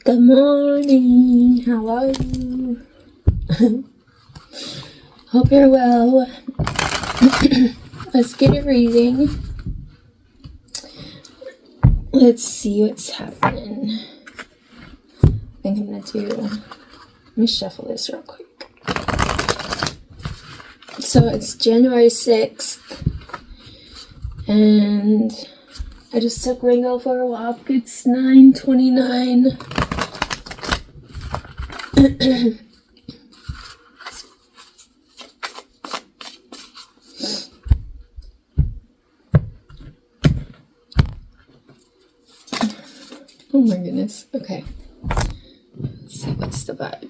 Good morning. How are you? Hope you're well. Let's get a reading. Let's see what's happening. I think I'm let me shuffle this real quick. So it's January 6th, and I just took Ringo for a walk. It's 9:29. Oh my goodness. Okay. Let's see what's the vibe.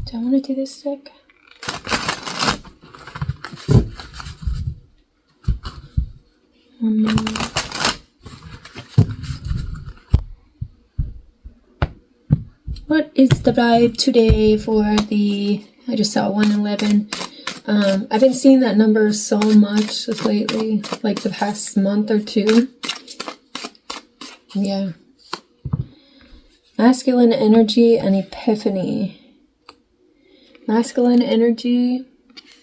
Do I want to do this deck? What is the vibe today for I just saw 111. I've been seeing that number so much lately, like the past month or two. Yeah. Masculine energy and epiphany. Masculine energy,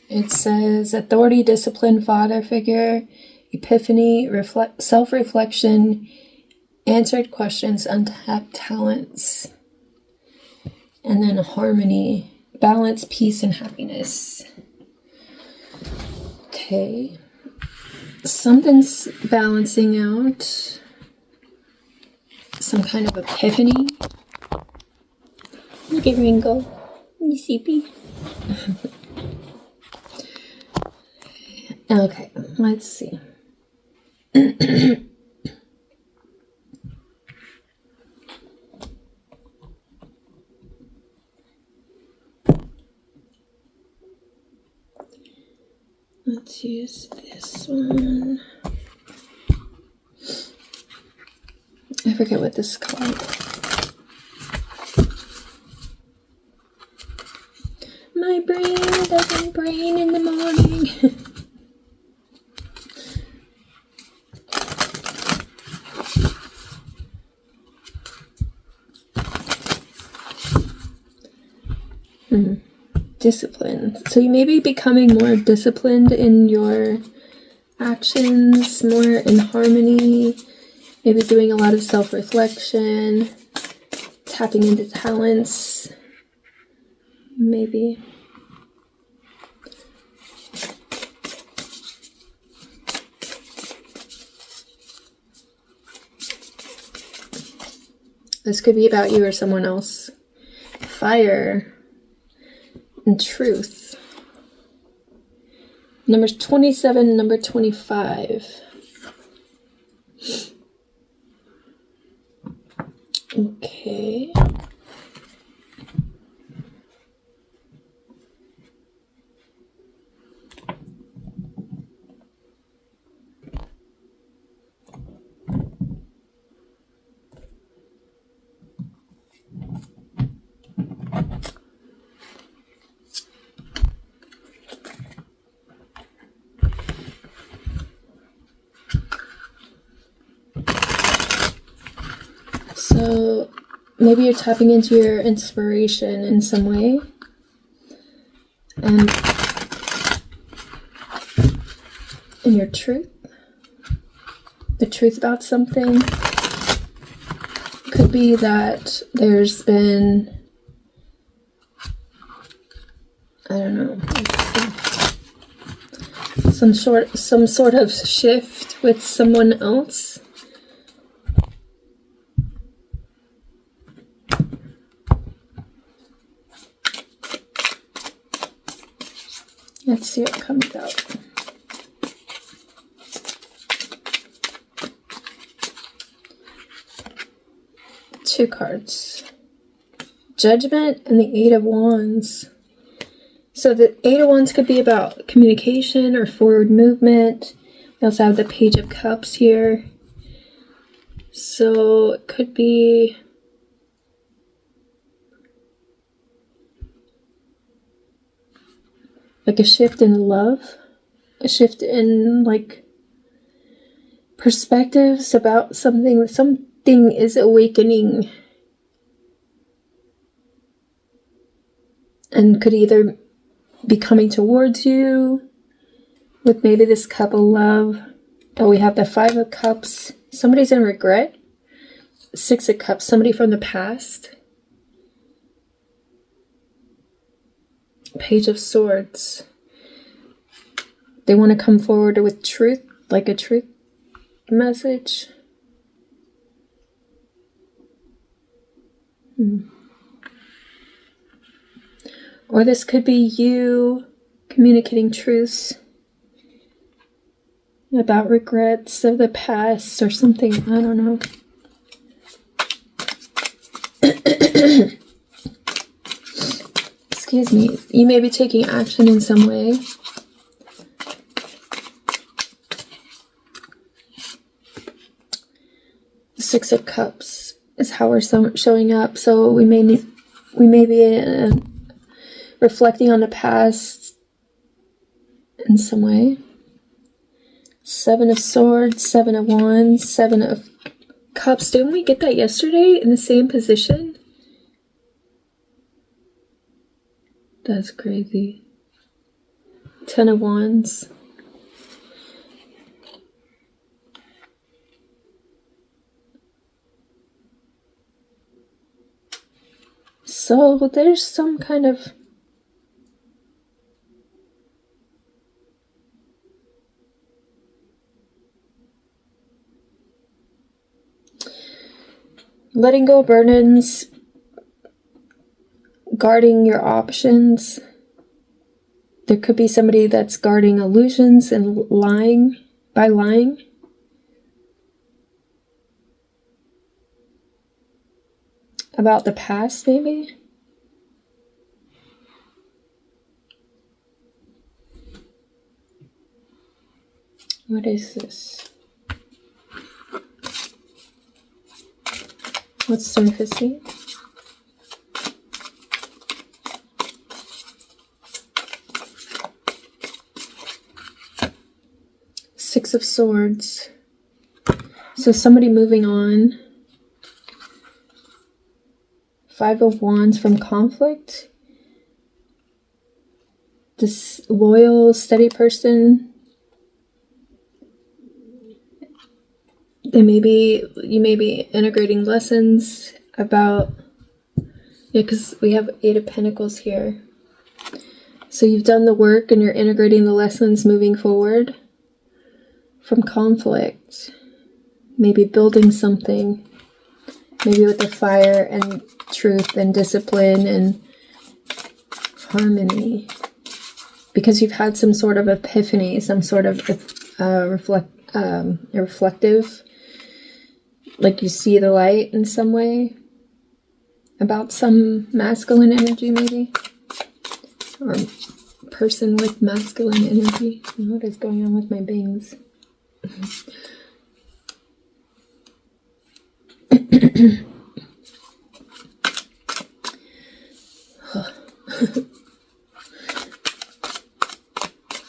it says authority, discipline, father figure, epiphany, self-reflection, answered questions, untapped talents. And then harmony, balance, peace, and happiness. Okay. Something's balancing out. Some kind of epiphany. Look at Ringo. You sleepy? Okay, let's see. Let's use this one. I forget what this is called. My brain doesn't brain in the morning. Discipline. So you may be becoming more disciplined in your actions, more in harmony, maybe doing a lot of self-reflection, tapping into talents, maybe. This could be about you or someone else. Fire and truth. Numbers 27, number 25. Okay. So maybe you're tapping into your inspiration in some way, and your truth, the truth about something. Could be that there's been, I don't know, some sort of shift with someone else. Let's see what comes out. Two cards. Judgment and the Eight of Wands. So the Eight of Wands could be about communication or forward movement. We also have the Page of Cups here. So it could be like a shift in love. a shift in like perspectives about something. Something is awakening and could either be coming towards you with maybe this cup of love. Oh, we have the 5 of Cups. Somebody's in regret. 6 of Cups, somebody from the past. Page of Swords. They want to come forward with truth, like a truth message. Or this could be you communicating truths about regrets of the past or something. I don't know. Excuse me. You may be taking action in some way. The 6 of Cups is how we're showing up. So we may be reflecting on the past in some way. 7 of Swords, 7 of Wands, 7 of Cups. Didn't we get that yesterday in the same position? That's crazy. 10 of Wands. So there's some kind of letting go of burdens, guarding your options. There could be somebody that's guarding illusions and lying. About the past, maybe. What is this? What's surfacing? Six of Swords. So somebody moving on. 5 of Wands from conflict. This loyal, steady person. You may be integrating lessons about, because we have 8 of Pentacles here. So you've done the work and you're integrating the lessons moving forward from conflict. Maybe building something, maybe with the fire and truth and discipline and harmony. Because you've had some sort of epiphany, some sort of reflective, like you see the light in some way about some masculine energy, maybe, or person with masculine energy. What is going on with my bangs?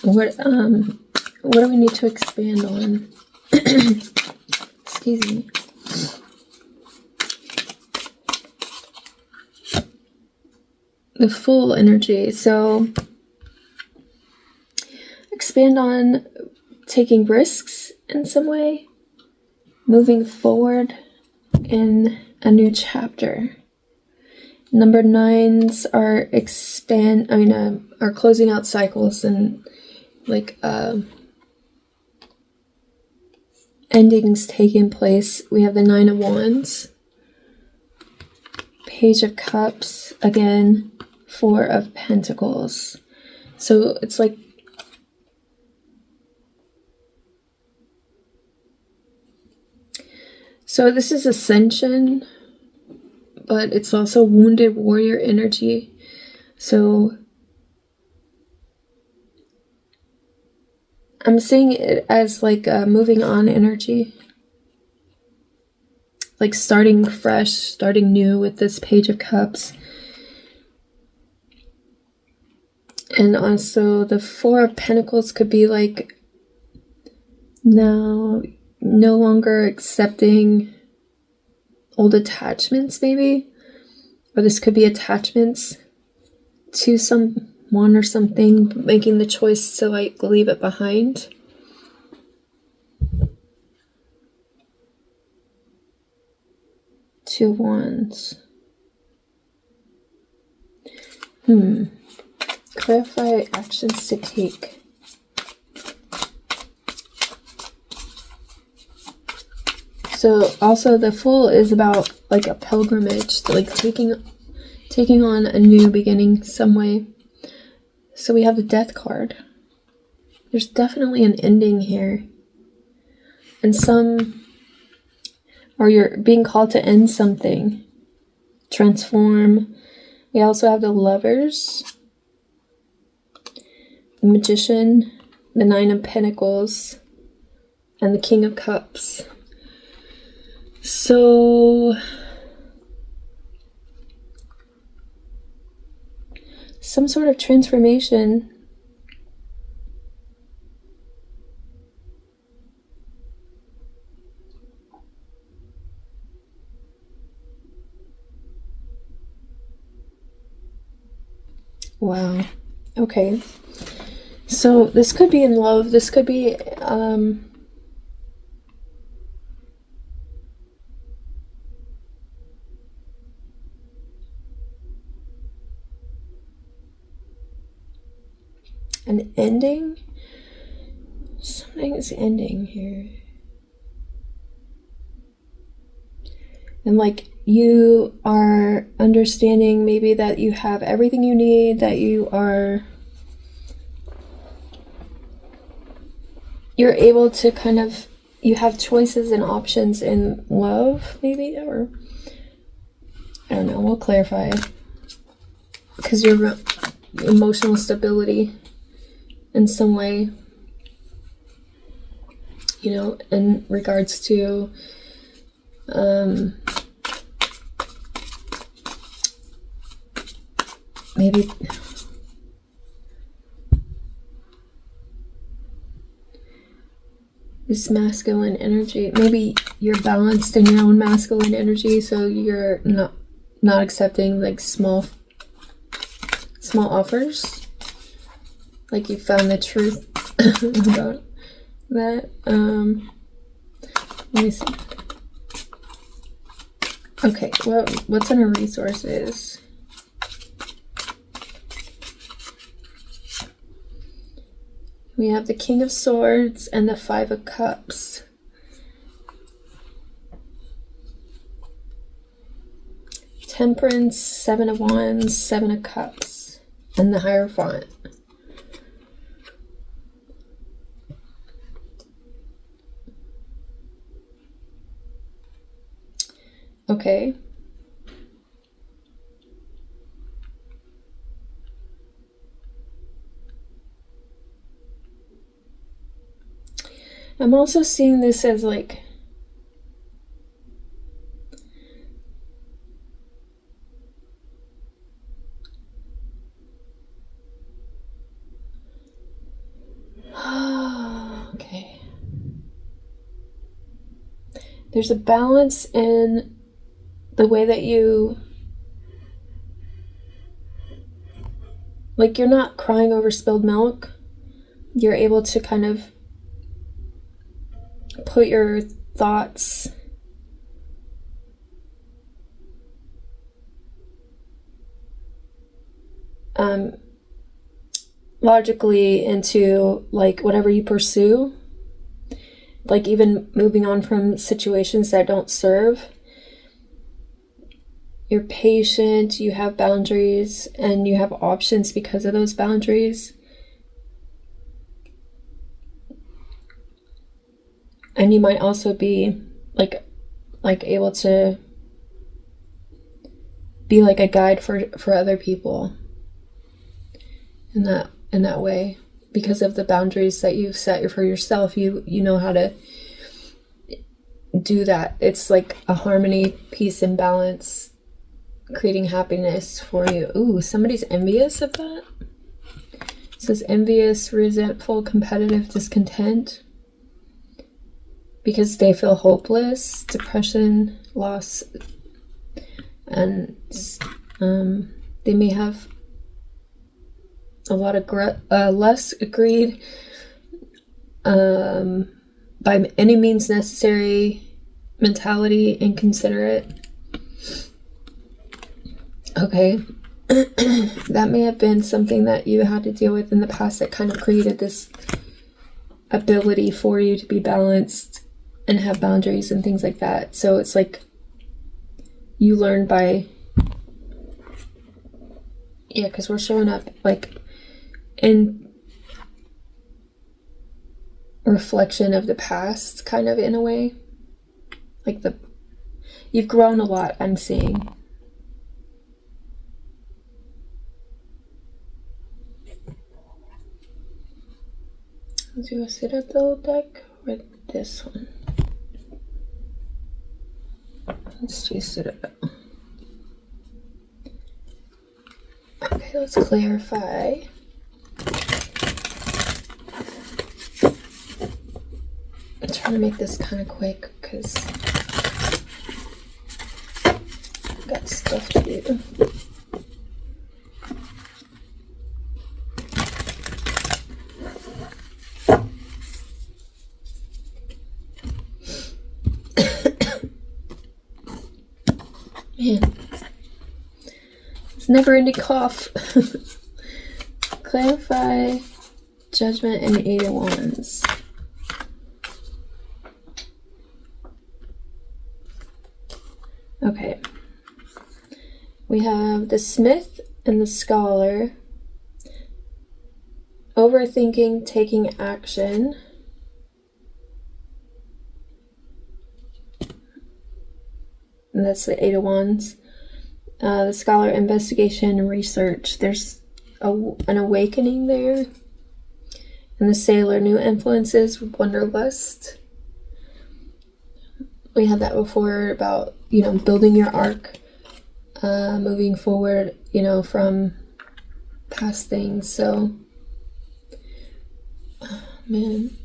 What do we need to expand on? Excuse me. The full energy. So expand on taking risks in some way, moving forward in a new chapter. Number 9s are are closing out cycles and like endings taking place. We have the 9 of Wands, Page of Cups, again, 4 of Pentacles. So it's like this is ascension, but it's also wounded warrior energy. So I'm seeing it as like a moving on energy. Like starting fresh, starting new with this Page of Cups. And also the Four of Pentacles could be like now no longer accepting old attachments, maybe. Or this could be attachments to someone or something, making the choice to like leave it behind. Two Wands. Clarify actions to take. So also the Fool is about like a pilgrimage, like taking on a new beginning some way. So we have the Death card. There's definitely an ending here. And or you're being called to end something. Transform. We also have the Lovers, the Magician, the Nine of Pentacles, and the King of Cups. So some sort of transformation. Wow. Okay. So this could be in love. This could be an ending. Something's ending here. And like you are understanding maybe that you have everything you need, that you're able to kind of, you have choices and options in love, maybe, or I don't know, we'll clarify. Because your emotional stability in some way, you know, in regards to maybe this masculine energy. Maybe you're balanced in your own masculine energy, so you're not accepting like small offers. Like you found the truth about that. Let me see. Okay, well, what's in our resources? We have the King of Swords and the Five of Cups. Temperance, Seven of Wands, Seven of Cups, and the Hierophant. Okay. I'm also seeing this as like okay. There's a balance in the way that you, like, you're not crying over spilled milk. You're able to kind of put your thoughts logically into like whatever you pursue, like even moving on from situations that don't serve. You're patient, you have boundaries, and you have options because of those boundaries. And you might also be like able to be like a guide for other people in that way, because of the boundaries that you've set for yourself. You know how to do that. It's like a harmony, peace, and balance, creating happiness for you. Ooh, somebody's envious of that. It says envious, resentful, competitive, discontent. Because they feel hopeless, depression, loss, and they may have a lot of less greed, by any means necessary mentality, inconsiderate. Okay. That may have been something that you had to deal with in the past that kind of created this ability for you to be balanced and have boundaries and things like that. So it's like you learn by, yeah, because we're showing up like in reflection of the past, kind of, in a way. Like you've grown a lot, I'm seeing. Do you want to sit at the old deck or this one? Let's just sit it. Okay, let's clarify. I'm trying to make this kind of quick because I've got stuff to do. Man, it's never-ending cough. Clarify, Judgment, and 8 of Wands. Okay. We have the Smith and the Scholar. Overthinking, taking action. And that's the 8 of Wands. The Scholar, investigation and research. There's an awakening there. And the Sailor, new influences, wanderlust. We had that before about, building your arc, moving forward, from past things. So, oh, man.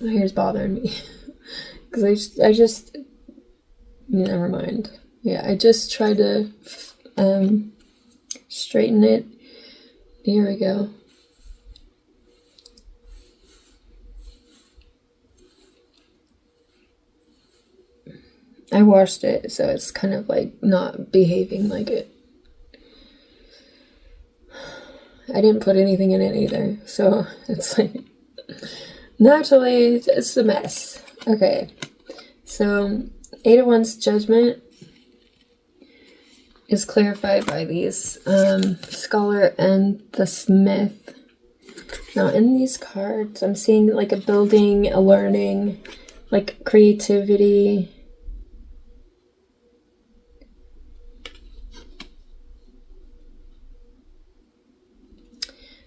My hair's bothering me because I just never mind. Yeah, I just tried to straighten it. Here we go. I washed it, so it's kind of like not behaving like it. I didn't put anything in it either, so it's like naturally it's a mess. Okay, so 8 of Wands, Judgment, is clarified by these Scholar and the Smith. Now in these cards I'm seeing like a building, a learning, like creativity.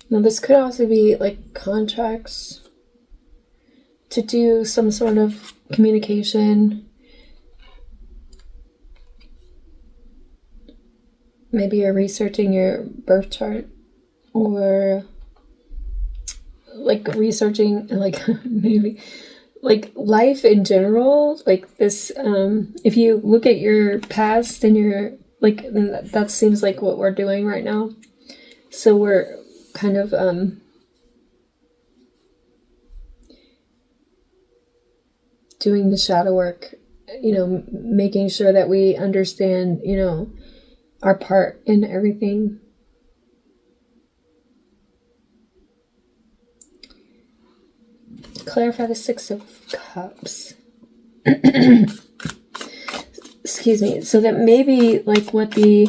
Now this could also be like contracts, to do some sort of communication. Maybe you're researching your birth chart, or like researching like maybe like life in general, like this. If you look at your past and your like, that seems like what we're doing right now. So we're kind of doing the shadow work, making sure that we understand, our part in everything. Clarify the 6 of Cups. Excuse me. So that maybe like what the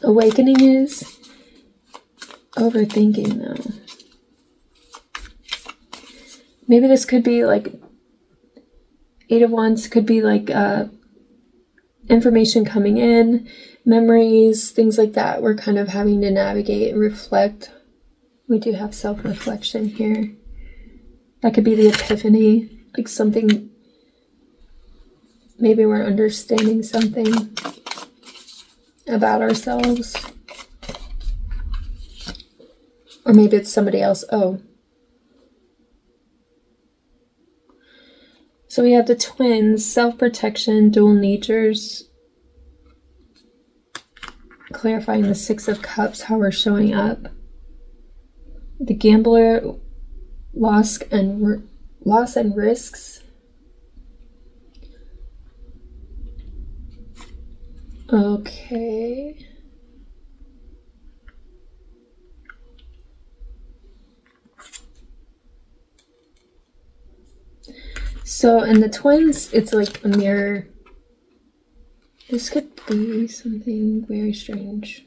awakening is, overthinking though. Maybe this could be like 8 of Wands could be like information coming in, memories, things like that. We're kind of having to navigate and reflect. We do have self-reflection here. That could be the epiphany, like something, maybe we're understanding something. about ourselves. Or maybe it's somebody else. Oh. So we have the twins, self-protection, dual natures. Clarifying the Six of Cups, how we're showing up. The gambler, loss and risks. Okay. So in the twins, it's like a mirror. This could be something very strange.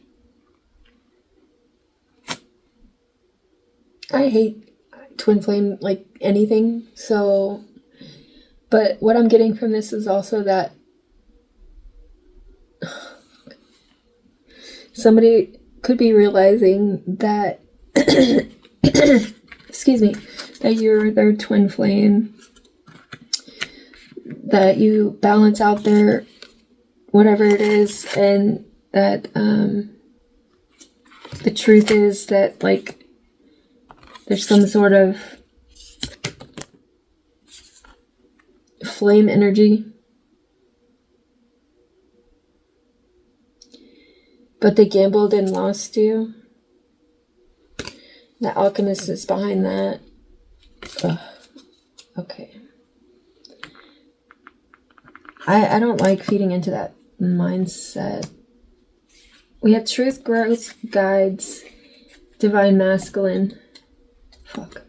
I hate twin flame like anything, so, but what I'm getting from this is also that somebody could be realizing that, excuse me, that you're their twin flame, that you balance out their whatever it is, and that the truth is that like there's some sort of flame energy, but they gambled and lost you. The alchemist is behind that. Ugh. Okay. I don't like feeding into that mindset. We have truth, growth, guides, divine masculine. Fuck.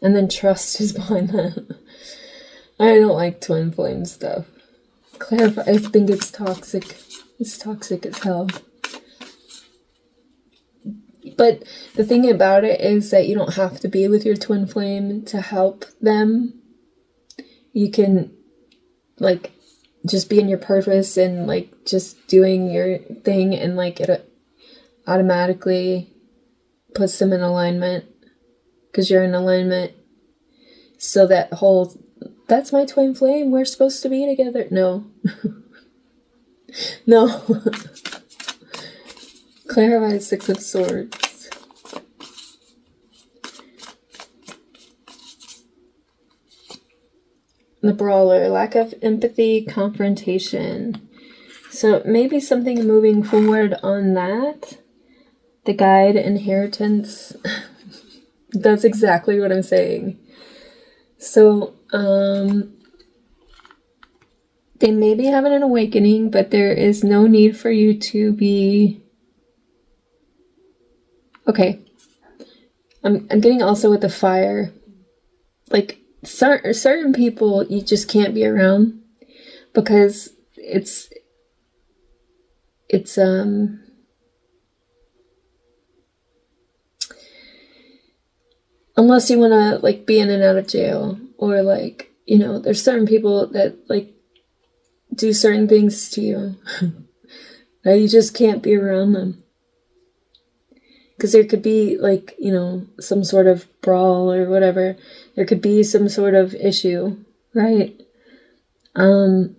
And then trust is behind that. I don't like twin flame stuff. Clarify, I think it's toxic. It's toxic as hell. But the thing about it is that you don't have to be with your twin flame to help them. You can like just be in your purpose and like just doing your thing, and like it automatically puts them in alignment because you're in alignment. So that whole, that's my twin flame, we're supposed to be together. No. No. Clarify Six of Swords. The Brawler, lack of empathy, confrontation. So maybe something moving forward on that. The Guide, inheritance. That's exactly what I'm saying. So, they may be having an awakening, but there is no need for you to be... Okay. I'm getting also with the fire. Like, certain people you just can't be around because it's unless you want to like be in and out of jail, or like, you know, there's certain people that like do certain things to you that you just can't be around them. Because there could be, like, you know, some sort of brawl or whatever. There could be some sort of issue, right? But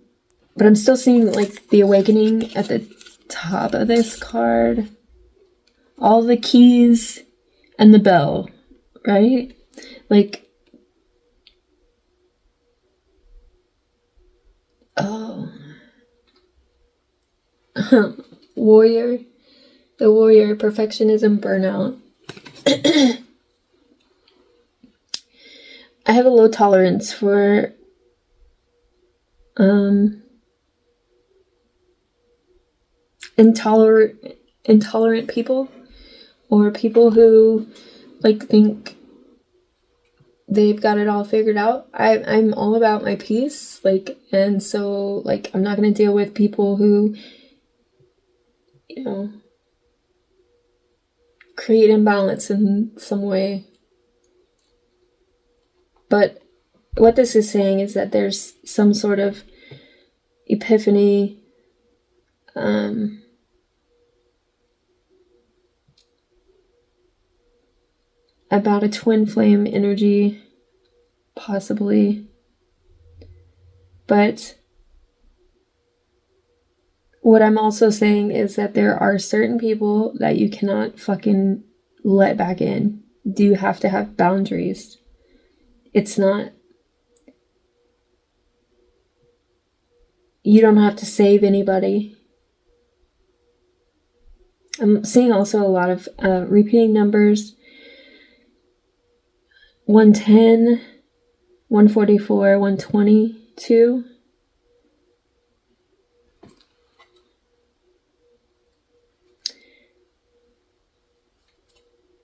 I'm still seeing, like, the awakening at the top of this card. All the keys and the bell, right? Like, oh. Warrior. The warrior, perfectionism, burnout. I have a low tolerance for intolerant people, or people who like think they've got it all figured out. I'm all about my peace, like, and so like I'm not gonna deal with people who, you know, create imbalance in some way. But what this is saying is that there's some sort of epiphany, about a twin flame energy, possibly. But what I'm also saying is that there are certain people that you cannot fucking let back in. Do you have to have boundaries? It's not... You don't have to save anybody. I'm seeing also a lot of repeating numbers. 110, 144, 122.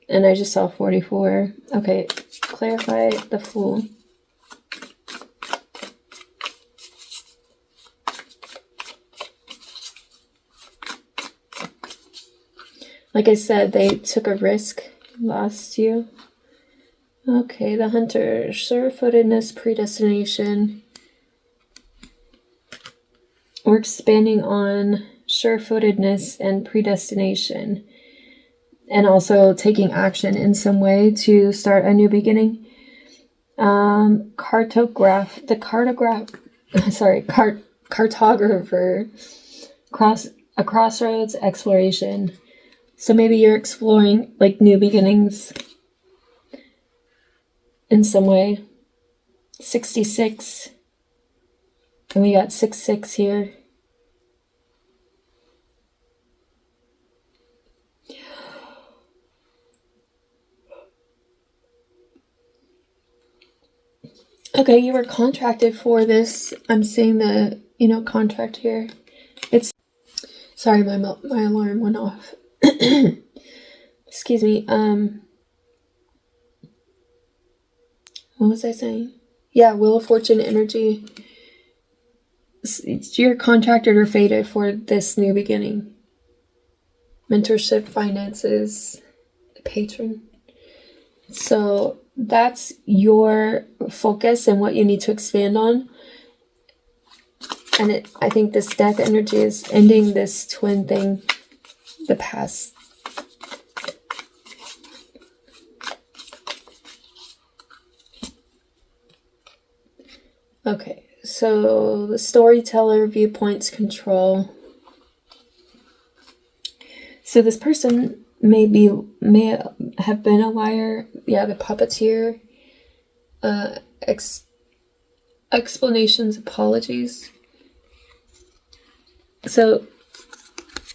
And I just saw 44. Okay, clarify the Fool. Like I said, they took a risk, lost you. Okay, the Hunter, sure-footedness, predestination. We're expanding on sure-footedness and predestination, and also taking action in some way to start a new beginning. Cartographer, a crossroads exploration. So maybe you're exploring like new beginnings in some way. 66. And we got 66 here. Okay, you were contracted for this. I'm seeing the, contract here. It's... Sorry, my alarm went off. Excuse me. What was I saying? Yeah, Wheel of Fortune energy. You're contracted or fated for this new beginning. Mentorship, finances, the Patron. So that's your focus and what you need to expand on. And I think this death energy is ending this twin thing, the past. Okay, so the storyteller, viewpoints, control. So this person may have been a liar. Yeah, the puppeteer. Explanations, apologies. So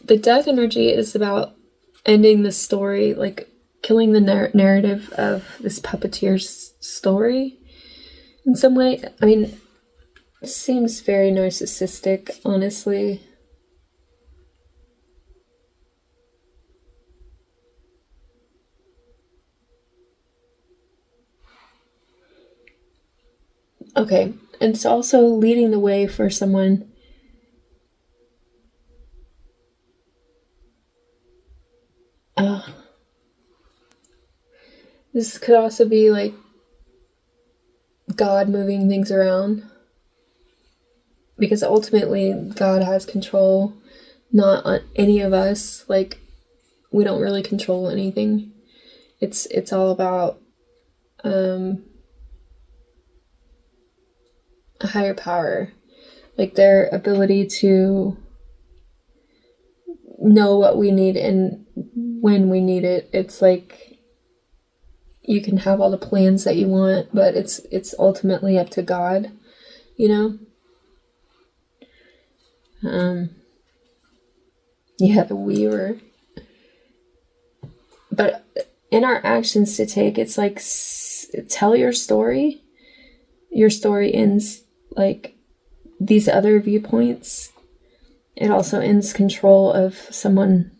the death energy is about ending the story, like killing the narrative of this puppeteer's story in some way. I mean, it seems very narcissistic, honestly. Okay, and it's also leading the way for someone. This could also be like God moving things around. Because ultimately, God has control, not on any of us. Like, we don't really control anything. It's all about a higher power. Like, their ability to know what we need and when we need it. It's like, you can have all the plans that you want, but it's ultimately up to God, Yeah, the Weaver. But in our actions to take, it's like, tell your story. Your story ends like these other viewpoints. It also ends control of someone.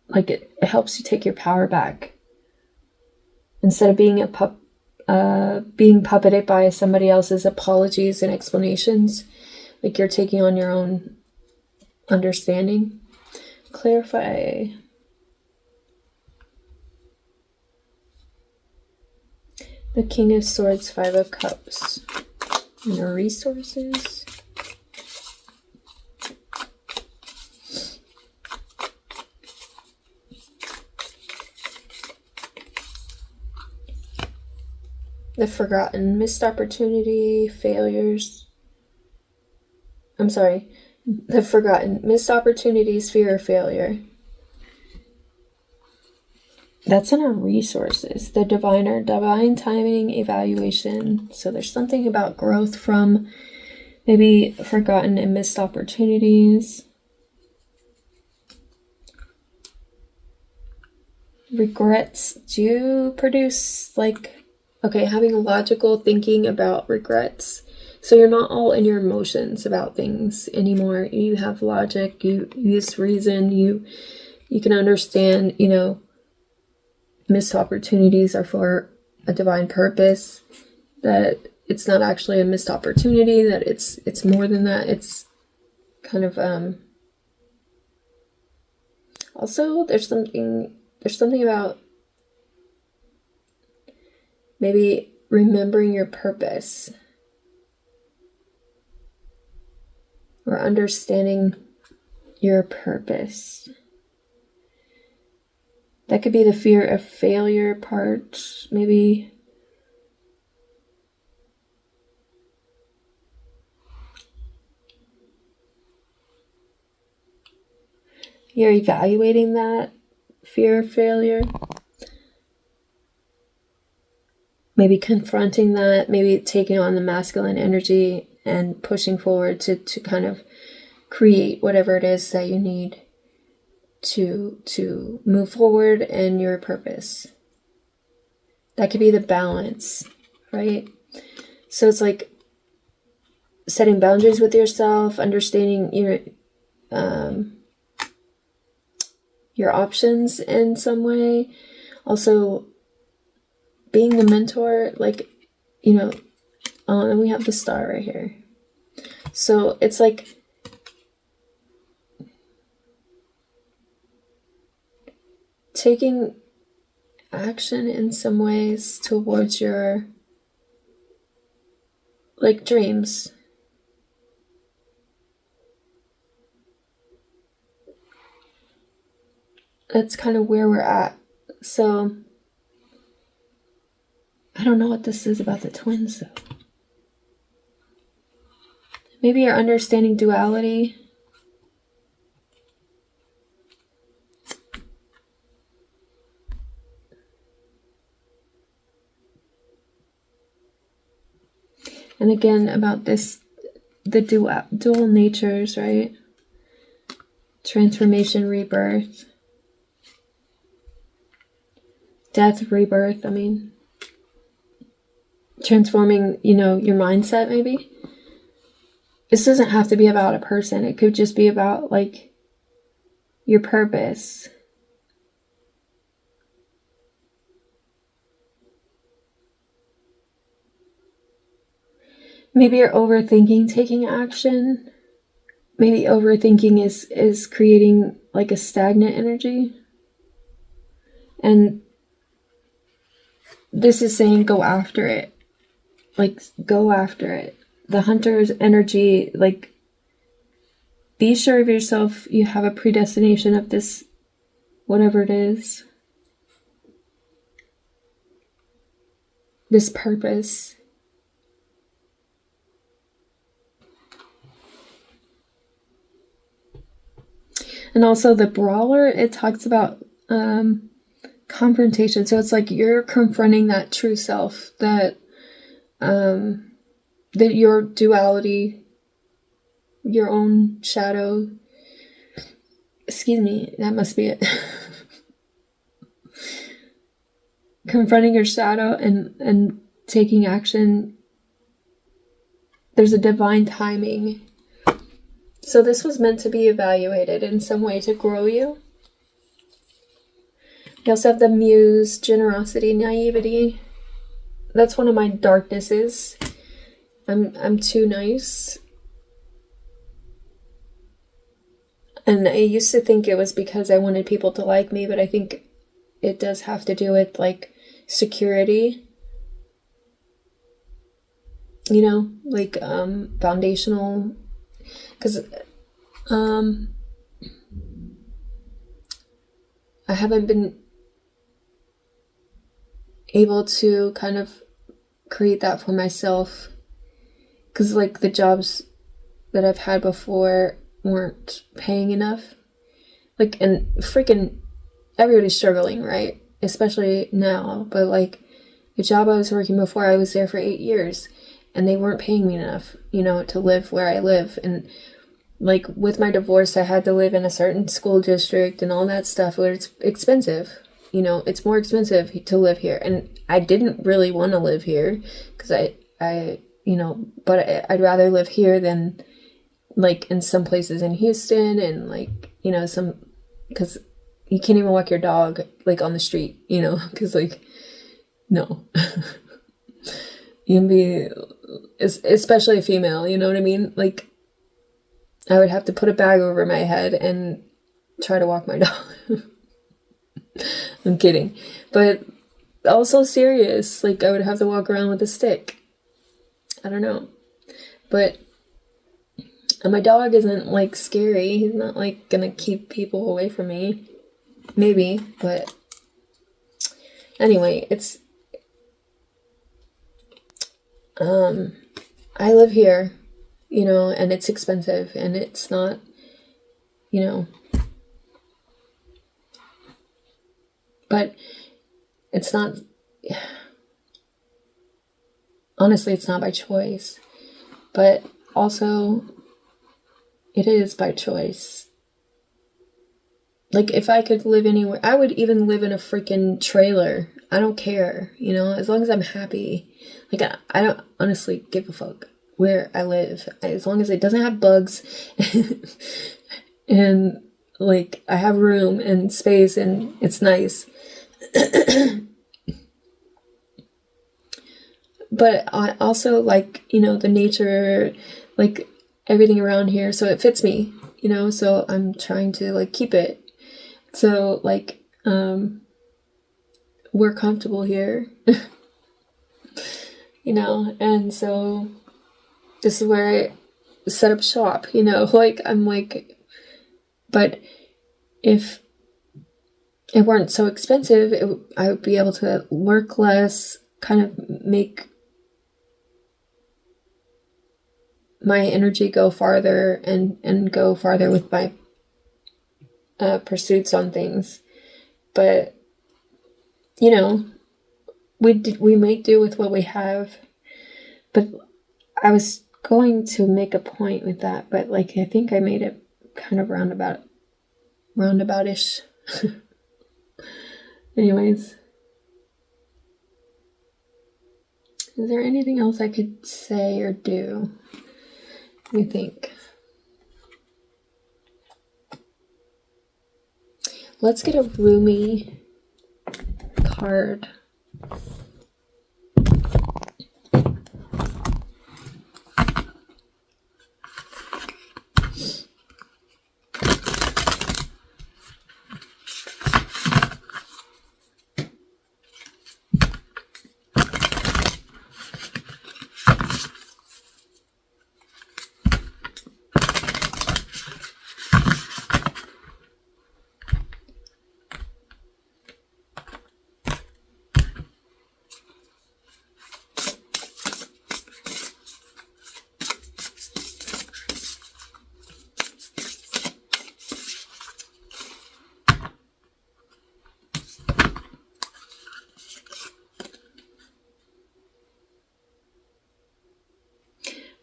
Like, it helps you take your power back. Instead of being being puppeted by somebody else's apologies and explanations, like you're taking on your own understanding. Clarify. The King of Swords, Five of Cups. And the resources. The Forgotten, missed opportunity, failures. I'm sorry. have forgotten. Missed opportunities, fear of failure. That's in our resources. The diviner, divine timing, evaluation. So there's something about growth from maybe forgotten and missed opportunities. Regrets do produce, like, okay, having logical thinking about regrets. So you're not all in your emotions about things anymore. You have logic, you use reason, you can understand, missed opportunities are for a divine purpose, that it's not actually a missed opportunity, that it's more than that. It's kind of also there's something about maybe remembering your purpose or understanding your purpose. That could be the fear of failure part, maybe. You're evaluating that fear of failure. Maybe confronting that, maybe taking on the masculine energy and pushing forward to kind of create whatever it is that you need to move forward in your purpose. That could be the balance, right? So it's like setting boundaries with yourself, understanding your options in some way. Also being the mentor, like, and we have the star right here. So it's like taking action in some ways towards your, like, dreams. That's kind of where we're at. So I don't know what this is about the twins, though. Maybe you're understanding duality. And again, about this, the dual natures, right? Transformation, rebirth. Death, rebirth, transforming, your mindset, maybe. This doesn't have to be about a person. It could just be about, like, your purpose. Maybe you're overthinking taking action. Maybe overthinking is creating, like, a stagnant energy. And this is saying go after it. Like, go after it. The hunter's energy, like, be sure of yourself. You have a predestination of this, whatever it is. This purpose. And also the brawler, it talks about confrontation. So it's like you're confronting that true self, that your duality, your own shadow. Excuse me, that must be it. Confronting your shadow and taking action. There's a divine timing. So this was meant to be evaluated in some way to grow you. You also have the muse, generosity, naivety. That's one of my darknesses. I'm too nice. And I used to think it was because I wanted people to like me, but I think it does have to do with, like, security. Like foundational. Because I haven't been able to kind of create that for myself. Because, like, the jobs that I've had before, weren't paying enough. Like, and freaking everybody's struggling, right? Especially now. But like the job I was working before, I was there for 8 years and they weren't paying me enough, you know, to live where I live. And like with my divorce, I had to live in a certain school district and all that stuff where it's expensive. You know, it's more expensive to live here. And I didn't really want to live here because you know, but I'd rather live here than like in some places in Houston and like, you know, because you can't even walk your dog like on the street, you know, because like, no. You can be, especially a female, you know what I mean? Like, I would have to put a bag over my head and try to walk my dog. I'm kidding. But also serious. Like, I would have to walk around with a stick. I don't know. But my dog isn't, like, scary. He's not, like, gonna keep people away from me. Maybe, but anyway, it's, I live here, you know, and it's expensive, and it's not, you know, but it's not, honestly, it's not by choice, but also it is by choice. Like, if I could live anywhere, I would even live in a freaking trailer. I don't care, you know, as long as I'm happy. Like, I don't honestly give a fuck where I live, as long as it doesn't have bugs and like I have room and space and it's nice. But I also like, you know, the nature, like everything around here, so it fits me, you know, so I'm trying to like keep it. So like we're comfortable here. You know, and so this is where I set up shop, you know, like I'm like, but if it weren't so expensive, I would be able to work less, kind of make my energy go farther and go farther with my pursuits on things. But, you know, we make do with what we have. But I was going to make a point with that, but like I think I made it kind of roundabout-ish. Anyways, is there anything else I could say or do? Let me think. Let's get a roomy card.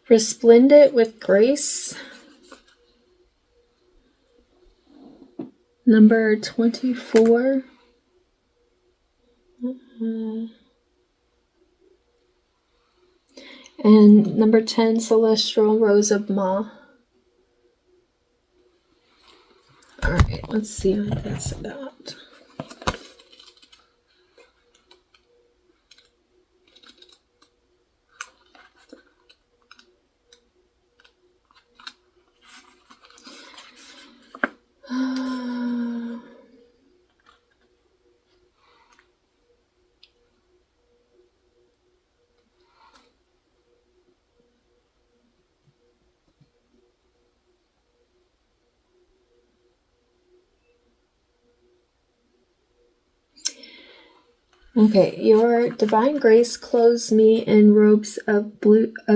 Resplendent with grace. Number 24. And number 10, Celestial Rose of Ma. Alright, let's see what that's about. Okay, your divine grace clothes me in robes of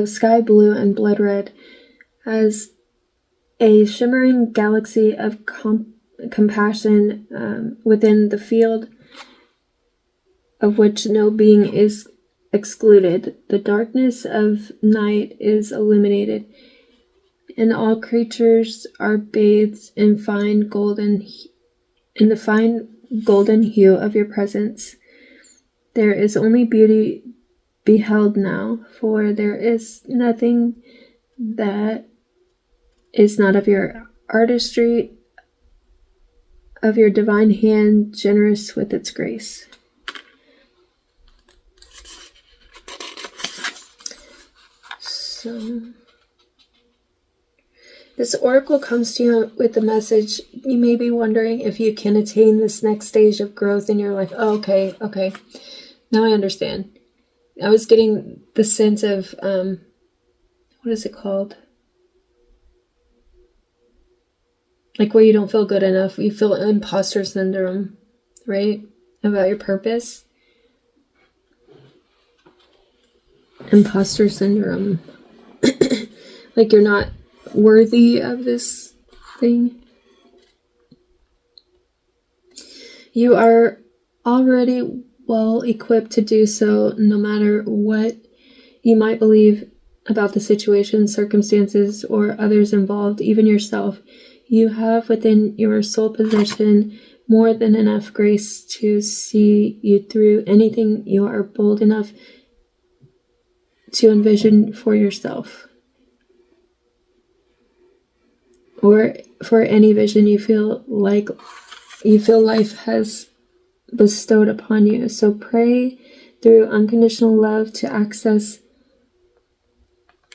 sky blue and blood red, as a shimmering galaxy of compassion within the field of which no being is excluded. The darkness of night is illuminated, and all creatures are bathed in the fine golden hue of your presence. There is only beauty beheld now, for there is nothing that is not of your artistry, of your divine hand, generous with its grace. So, this oracle comes to you with the message. You may be wondering if you can attain this next stage of growth in your life. Oh, okay. Now I understand. I was getting the sense of, what is it called? Like where you don't feel good enough. You feel imposter syndrome, right? About your purpose. Imposter syndrome. Like you're not worthy of this thing. You are already well equipped to do so, no matter what you might believe about the situation, circumstances, or others involved, even yourself. You have within your soul possession more than enough grace to see you through anything you are bold enough to envision for yourself, or for any vision you feel life has bestowed upon you. So pray through unconditional love to access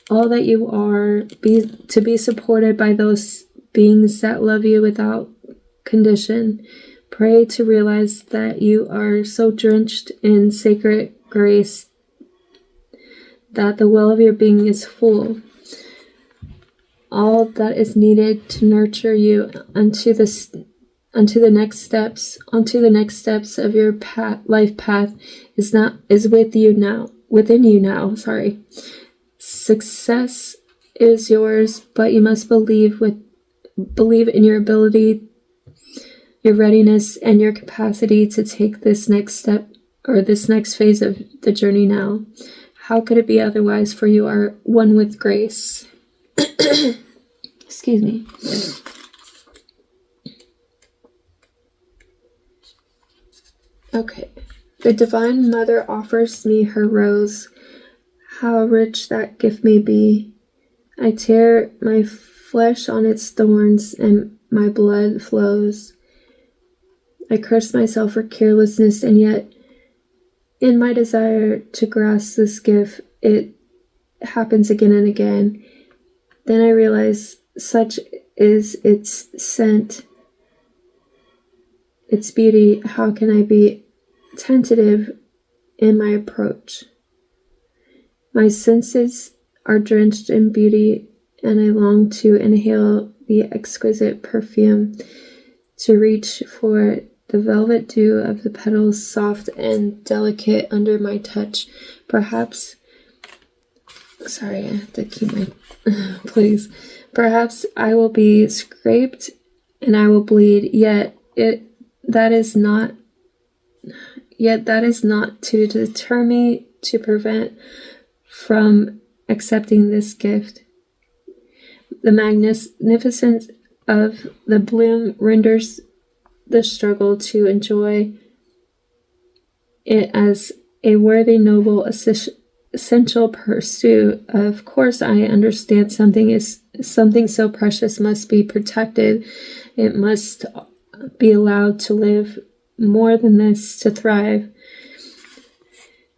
all that you are, to be supported by those beings that love you without condition. Pray to realize that you are so drenched in sacred grace that the well of your being is full. All that is needed to nurture you onto the next steps of your life path is within you now. Success is yours, but you must believe in your ability, your readiness, and your capacity to take this next step or this next phase of the journey now. How could it be otherwise? For you are one with grace. Excuse me. Okay. The Divine Mother offers me her rose. How rich that gift may be. I tear my flesh on its thorns, and my blood flows. I curse myself for carelessness, and yet, in my desire to grasp this gift, it happens again and again. Then I realize such is its scent, its beauty. How can I be tentative in my approach? My senses are drenched in beauty, and I long to inhale the exquisite perfume, to reach for the velvet dew of the petals, soft and delicate under my touch. Perhaps, sorry, I have to keep my, please. Perhaps I will be scraped and I will bleed, yet that is not to deter me, to prevent from accepting this gift. The magnificence of the bloom renders the struggle to enjoy it as a worthy, noble, essential pursuit. Of course, I understand something so precious must be protected. It must be allowed to live, more than this, to thrive.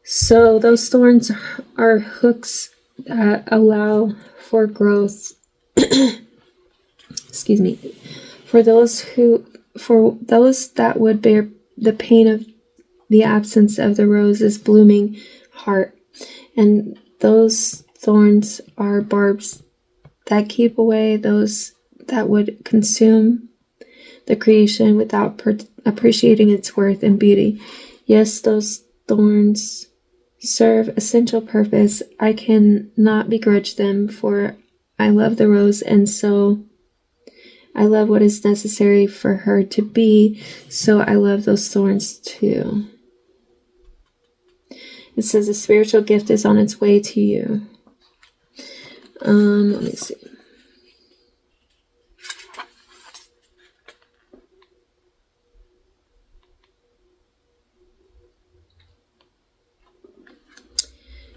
So those thorns are hooks that allow for growth. Excuse me. For those that would bear the pain of the absence of the rose's blooming heart. And those thorns are barbs that keep away those that would consume the creation without appreciating its worth and beauty. Yes, those thorns serve essential purpose. I cannot begrudge them, for I love the rose, and so I love what is necessary for her to be, so I love those thorns too. It says a spiritual gift is on its way to you. Let me see.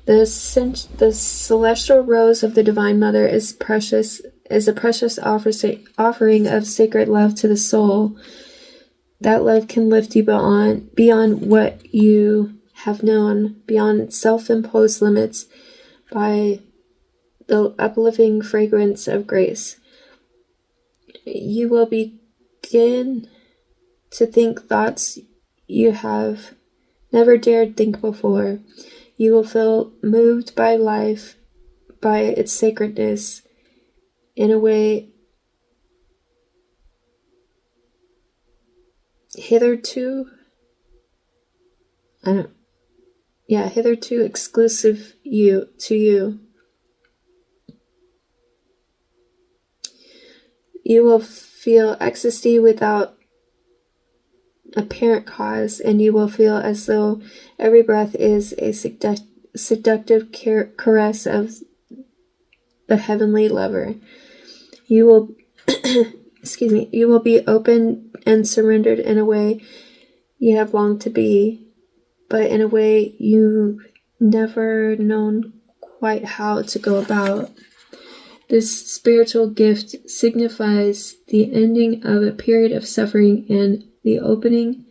The celestial rose of the Divine Mother is a precious offering of sacred love to the soul. That love can lift you beyond what you have known, beyond self-imposed limits, by the uplifting fragrance of grace. You will begin to think thoughts you have never dared think before. You will feel moved by life, by its sacredness, in a way hitherto exclusive to you. You will feel ecstasy without apparent cause, and you will feel as though every breath is a seductive caress of the heavenly lover. You will you will be open and surrendered in a way you have longed to be, but in a way you've never known quite how to go about. This spiritual gift signifies the ending of a period of suffering and the opening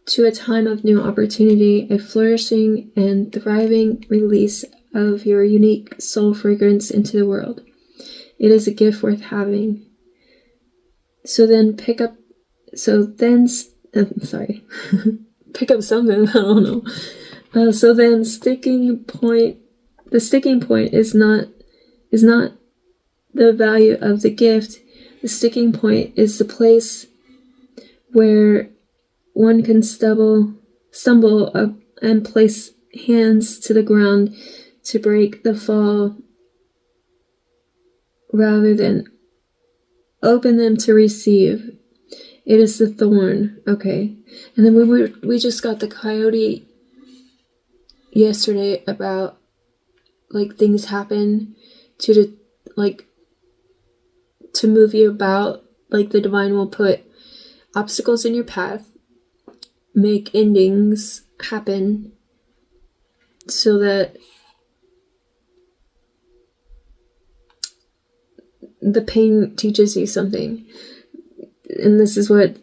to a time of new opportunity, a flourishing and thriving release of your unique soul fragrance into the world. It is a gift worth having. Pick up something, I don't know. The sticking point is not the value of the gift. The sticking point is the place where one can stumble up and place hands to the ground to break the fall rather than open them to receive. It is the thorn. Okay. And then we just got the coyote yesterday about things happen to move you about. The divine will put obstacles in your path, make endings happen so that the pain teaches you something. And this is what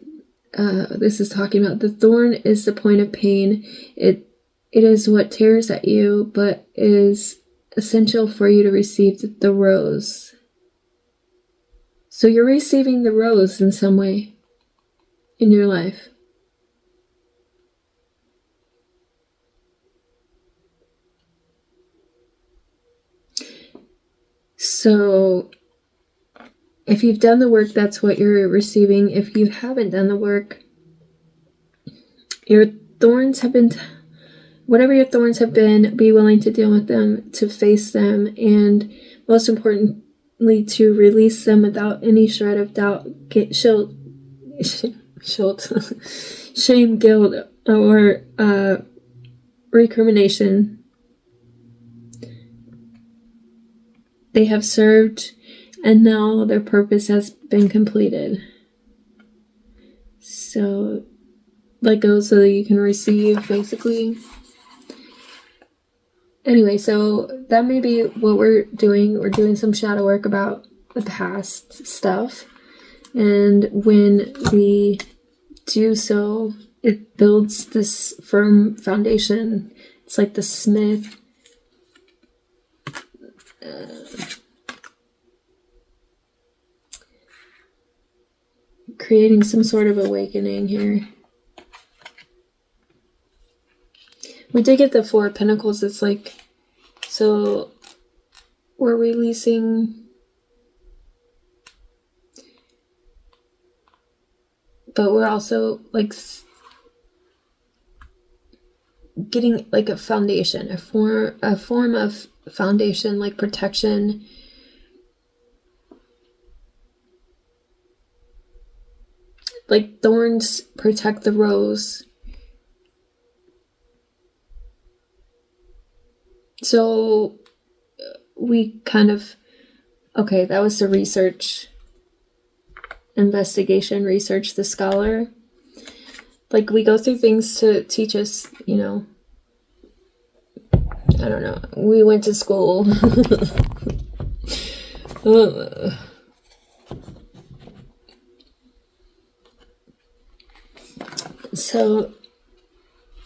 this is talking about. The thorn is the point of pain. It is what tears at you, but is essential for you to receive the rose. So you're receiving the rose in some way in your life. So if you've done the work, that's what you're receiving. If you haven't done the work, your thorns have been, whatever your thorns have been, be willing to deal with them, to face them, and most importantly, to release them without any shred of doubt, shame, guilt, or recrimination. They have served, and now their purpose has been completed. So let go so that you can receive, basically. Anyway, so that may be what we're doing. We're doing some shadow work about the past stuff. And when we do so, it builds this firm foundation. It's like the smith creating some sort of awakening here. We did get the Four of Pentacles. It's so we're releasing, but we're also getting a foundation, a form of foundation, protection. like thorns protect the rose. So we kind of, okay, that was the research, investigation, research, the scholar. Like, we go through things to teach us, you know, I don't know. We went to school. So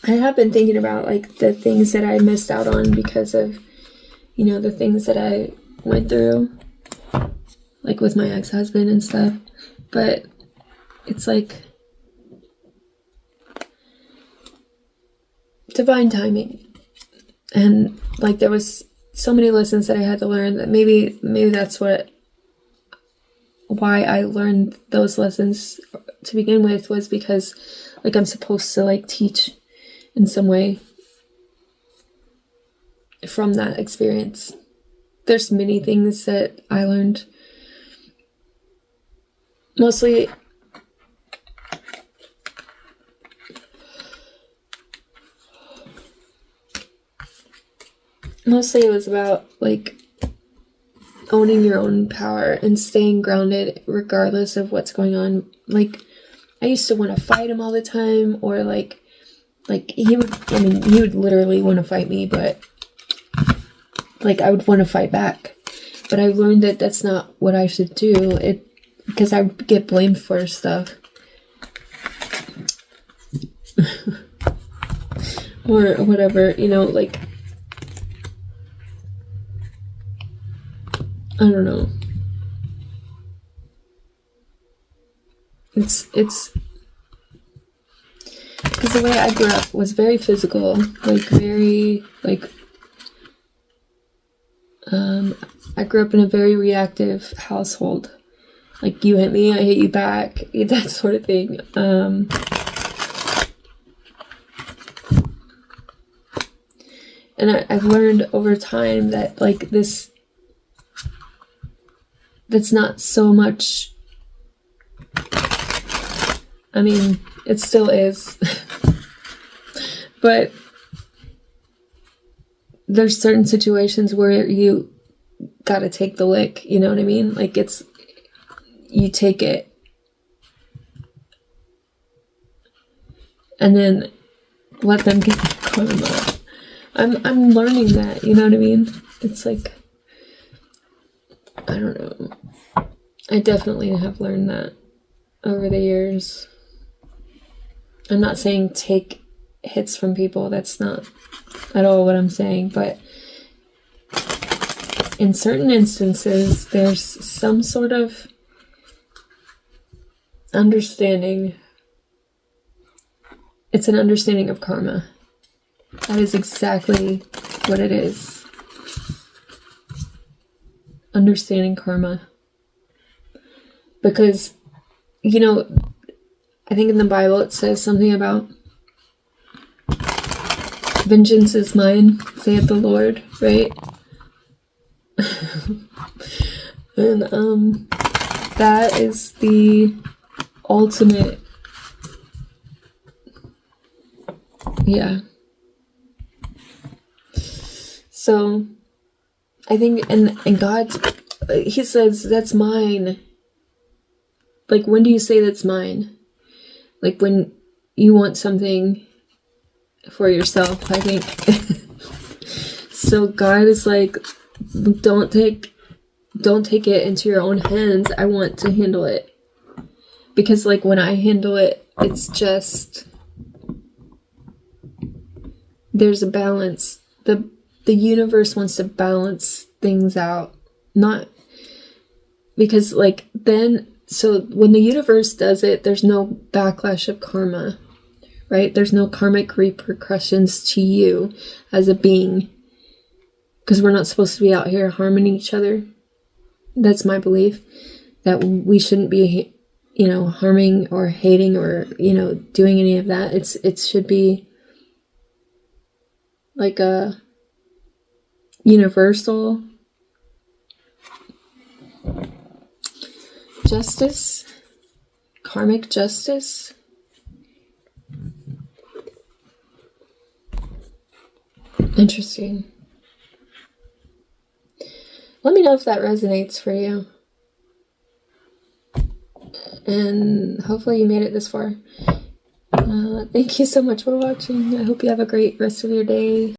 I have been thinking about, like, the things that I missed out on because of, you know, the things that I went through, like with my ex-husband and stuff. But it's like divine timing. And like, there was so many lessons that I had to learn that maybe that's why I learned those lessons to begin with, was because, like, I'm supposed to, like, teach in some way from that experience. There's many things that I learned. Mostly it was about, like, owning your own power and staying grounded regardless of what's going on. Like, I used to want to fight him all the time, or like he would literally want to fight me, but like, I would want to fight back. But I learned that that's not what I should do, because I would get blamed for stuff. Or whatever, you know, like, I don't know. It's because the way I grew up was very physical, like, very, like, I grew up in a very reactive household. Like, you hit me, I hit you back, that sort of thing. And I've learned over time that, like, that's not so much, I mean, it still is, but there's certain situations where you gotta take the lick, you know what I mean? Like, you take it, and then let them get their karma. I'm learning that, you know what I mean? It's like, I don't know. I definitely have learned that over the years. I'm not saying take hits from people. That's not at all what I'm saying. But in certain instances, there's some sort of understanding. It's an understanding of karma. That is exactly what it is. Understanding karma. Because, you know, I think in the Bible it says something about vengeance is mine, saith the Lord, right? And that is the ultimate, yeah. So I think, and God, he says, that's mine. Like, when do you say that's mine? Like, when you want something for yourself, I think. So God is like, don't take it into your own hands. I want to handle it. Because, like, when I handle it, it's just, there's a balance. The universe wants to balance things out. Not because, like, then, so when the universe does it, there's no backlash of karma, right? There's no karmic repercussions to you as a being, because we're not supposed to be out here harming each other. That's my belief, that we shouldn't be, you know, harming or hating or, you know, doing any of that. It should be like a universal justice, karmic justice. Interesting. Let me know if that resonates for you. And hopefully you made it this far. Thank you so much for watching. I hope you have a great rest of your day.